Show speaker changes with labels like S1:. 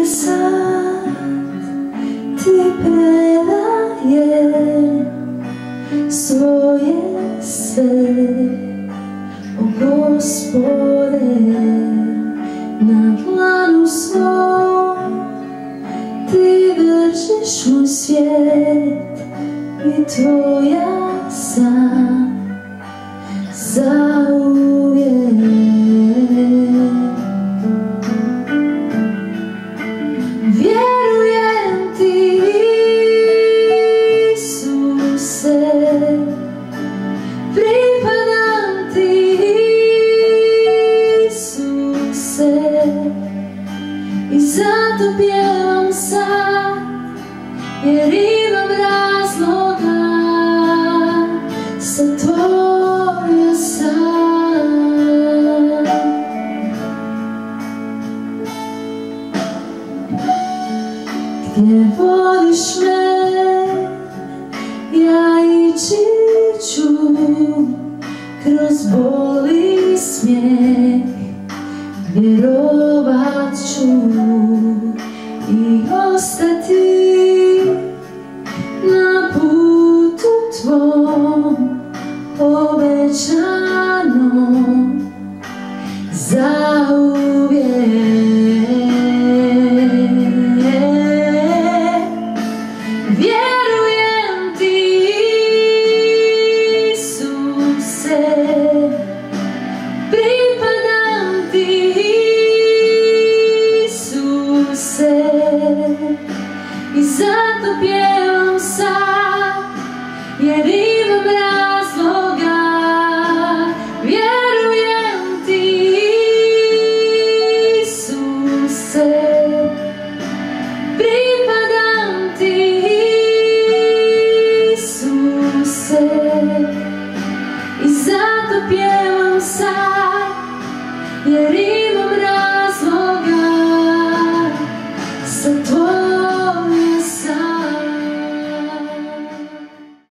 S1: sad ti predajem svoje sve, o Gospode, na dlanu svom ti držiš moj svijet i tvoja sam zauvijek. Vjerujem ti, Isuse, pripadam ti, Isuse, i zato pjevam sad, jer imam razloga sa tvoja sam. Gdje vodiš me, ja ići ću, kroz bol i smijeh, vjerovat